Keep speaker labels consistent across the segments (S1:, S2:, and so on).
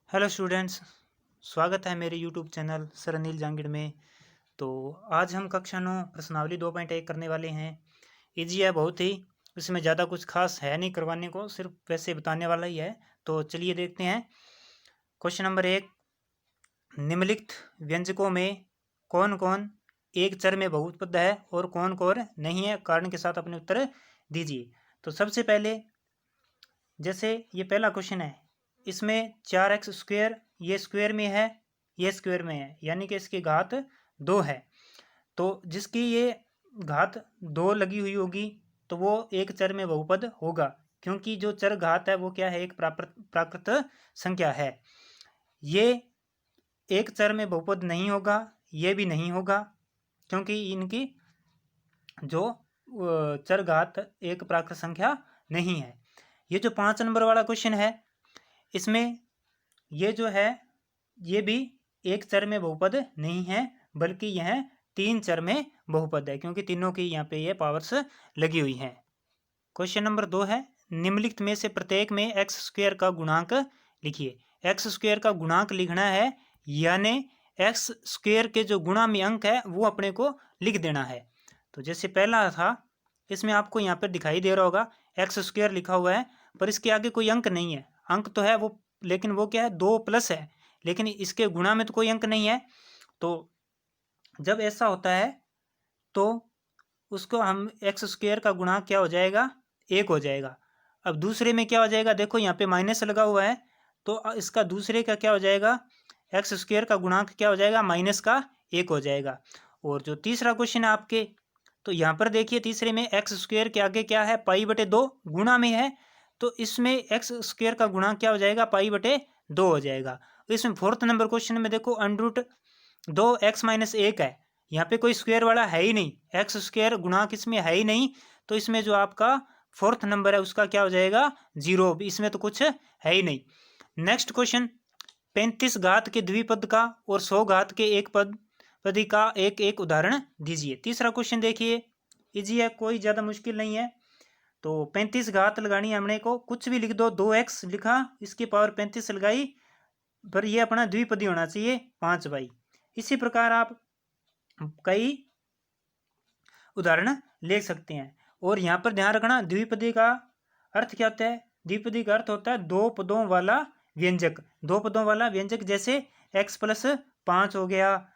S1: Hello students. स्वागत है मेरे YouTube channel sir Anil Jangid में। तो आज हम कक्षा 9 प्रश्नावली 2.1 करने वाले हैं। इजी है बहुत ही, इसमें ज़्यादा कुछ खास है नहीं करवाने को, सिर्फ वैसे बताने वाला ही है। तो चलिए देखते हैं। क्वेश्चन नंबर 1, निम्नलिखित व्यंजकों में कौन कौन एक चर में बहुपद है और कौन कौन नहीं है, कारण के साथ अपने उत्तर दीजिए। तो सबसे पहले जैसे ये पहला क्वेश्चन है, इसमें 4x² ये स्क्वायर में है, ये स्क्वायर में है, यानी कि इसकी घात 2 है। तो जिसकी ये घात 2 लगी हुई होगी तो वो एक चर में बहुपद होगा, क्योंकि जो चर घात है वो क्या है, एक प्राकृत संख्या है। ये एक चर में बहुपद नहीं होगा, ये भी नहीं होगा, क्योंकि इनकी जो चर घात एक प्राकृत संख्या नहीं है। ये जो 5 नंबर वाला क्वेश्चन है, इसमें ये जो है ये भी एक चर में बहुपद नहीं है, बल्कि यह 3 चर में बहुपद है, क्योंकि तीनों की यहाँ पे ये पावर्स लगी हुई हैं। क्वेश्चन नंबर 2 है, निम्नलिखित में से प्रत्येक में x² का गुणांक लिखिए। x² का गुणांक लिखना है, यानी x² के जो गुणा में अंक है वो अपने को लिख देना है। तो जैसे पहला था, इसमें आपको यहाँ पर दिखाई दे रहा होगा x² लिखा हुआ है, पर इसके आगे कोई अंक नहीं है। अंक तो है वो, लेकिन वो क्या है, 2 प्लस है, लेकिन इसके गुणा में तो कोई अंक नहीं है। तो जब ऐसा होता है तो उसको हम x² का गुणांक क्या हो जाएगा, 1 हो जाएगा। अब दूसरे में क्या हो जाएगा, देखो यहाँ पे माइनस लगा हुआ है, तो इसका दूसरे का क्या हो जाएगा, x² का गुणांक क्या हो जाएगा, -1 हो जाएगा। और जो तीसरा क्वेश्चन है आपके, तो यहाँ पर देखिए तीसरे में x² के आगे क्या है, π/2 गुणा में है, तो इसमें x² का गुणांक क्या हो जाएगा, π/2 हो जाएगा। तो इसमें फोर्थ नंबर क्वेश्चन में देखो √2x-1 है, यहाँ पे कोई स्क्वायर वाला है ही नहीं, x² गुणांक इसमें है ही नहीं, तो इसमें जो आपका फोर्थ नंबर है उसका क्या हो जाएगा, 0, इसमें तो कुछ है ही नहीं। नेक्स्ट क्वेश्चन, 35 घात के द्विपद का और 100 घात के एक पदी का एक एक उदाहरण दीजिए। तीसरा क्वेश्चन देखिए, इजी है, कोई ज़्यादा मुश्किल नहीं है। तो 35 घात लगानी है हमने को, कुछ भी लिख दो, 2x लिखा, इसकी पावर 35 लगाई, पर ये अपना द्विपदी होना चाहिए 5/। इसी प्रकार आप कई उदाहरण ले सकते हैं। और यहाँ पर ध्यान रखना, द्विपदी का अर्थ क्या होता है, द्विपदी का अर्थ होता है 2 पदों वाला व्यंजक। 2 पदों वाला व्यंजक, जैसे x+5 हो गया,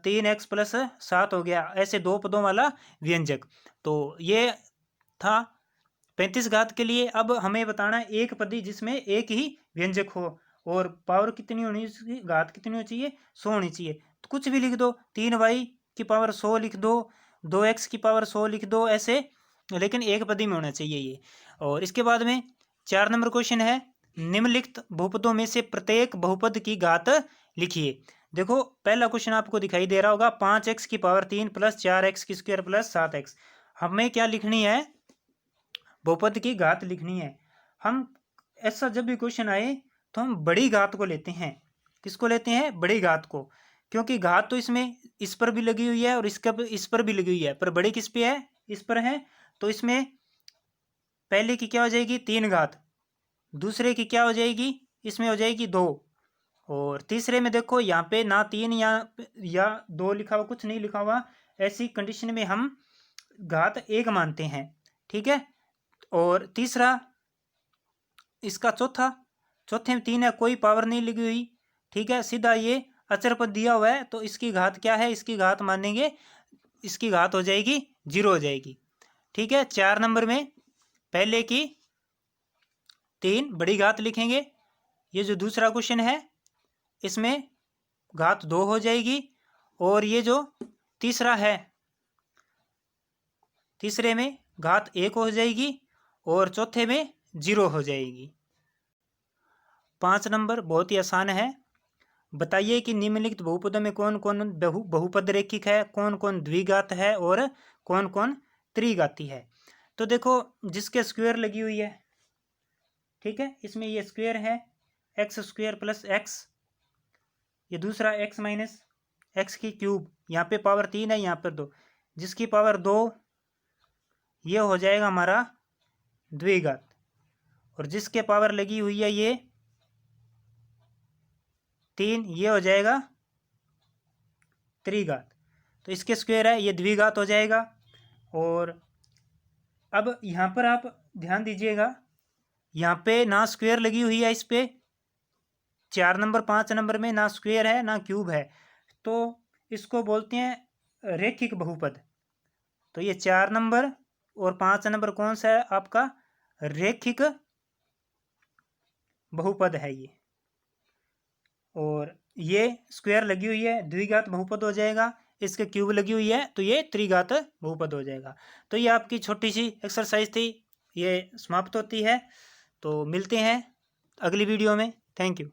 S1: 3x+7 हो गया, ऐसे 2 पदों वाला व्यंजक। तो ये था 35 घात के लिए। अब हमें बताना है एक पदी जिसमें एक ही व्यंजक हो, और पावर कितनी होनी चाहिए, घात कितनी होनी चाहिए, 100 होनी चाहिए। तो कुछ भी लिख दो, 3y की पावर 100 लिख दो, 2x की पावर 100 लिख दो, ऐसे, लेकिन एक पदी में होना चाहिए ये। और इसके बाद में 4 नंबर क्वेश्चन है, निम्नलिखित बहुपदों में से प्रत्येक बहुपद की घात लिखिए। देखो पहला क्वेश्चन आपको दिखाई दे रहा होगा, 5x की power 3 plus 4x² plus 7x। हमें क्या लिखनी है, बहुपद की घात लिखनी है। हम ऐसा जब भी क्वेश्चन आए तो हम बड़ी घात को लेते हैं। किसको लेते हैं, बड़ी घात को, क्योंकि घात तो इसमें इस पर भी लगी हुई है और इस पर भी लगी हुई है, पर बड़ी किस पे है, इस पर है। तो इसमें पहले की क्या हो जाएगी, 3 घात, दूसरे की क्या हो जाएगी, इसमें हो जाएगी 2, और तीसरे में देखो यहाँ पे ना 3 या 2 लिखा हुआ, कुछ नहीं लिखा हुआ। ऐसी कंडीशन में हम घात 1 मानते हैं, ठीक है। और तीसरा इसका चौथे में 3 है, कोई पावर नहीं लगी हुई, ठीक है, सीधा ये अचर पद दिया हुआ है, तो इसकी घात क्या है, इसकी घात मानेंगे, इसकी घात हो जाएगी 0 हो जाएगी, ठीक है। 4 नंबर में पहले की 3 बड़ी घात लिखेंगे। ये जो दूसरा क्वेश्चन है इसमें घात 2 हो जाएगी, और ये जो तीसरा है, तीसरे में घात 1 हो जाएगी, और चौथे में 0 हो जाएगी। 5 नंबर बहुत ही आसान है, बताइए कि निम्नलिखित बहुपदों में कौन कौन बहुपद रेखिक है, कौन कौन द्विघात है और कौन कौन त्रिघाती है। तो देखो जिसके स्क्वायर लगी हुई है, ठीक है, इसमें ये स्क्वायर है x² प्लस x, ये दूसरा x माइनस एक्स की क्यूब, यहाँ पे पावर 3 है, यहाँ पर 2, जिसकी पावर 2, ये हो जाएगा हमारा द्विघात। और जिसके पावर लगी हुई है ये 3, ये हो जाएगा त्रिघात। तो इसके स्क्वायर है, ये द्विघात हो जाएगा। और अब यहाँ पर आप ध्यान दीजिएगा, यहाँ पे ना स्क्वायर लगी हुई है, इस पे 4 नंबर 5 नंबर में ना स्क्वायर है ना क्यूब है, तो इसको बोलते हैं रेखिक बहुपद। तो ये 4 नंबर और 5 नंबर कौन सा है आपका? रेखिक बहुपद है ये। और ये स्क्वायर लगी हुई है, द्विघात बहुपद हो जाएगा। इसके क्यूब लगी हुई है तो ये त्रिघात बहुपद हो जाएगा। तो ये आपकी छोटी सी एक्सरसाइज थी, ये समाप्त होती है। तो मिलते हैं अगली वीडियो में। Thank you.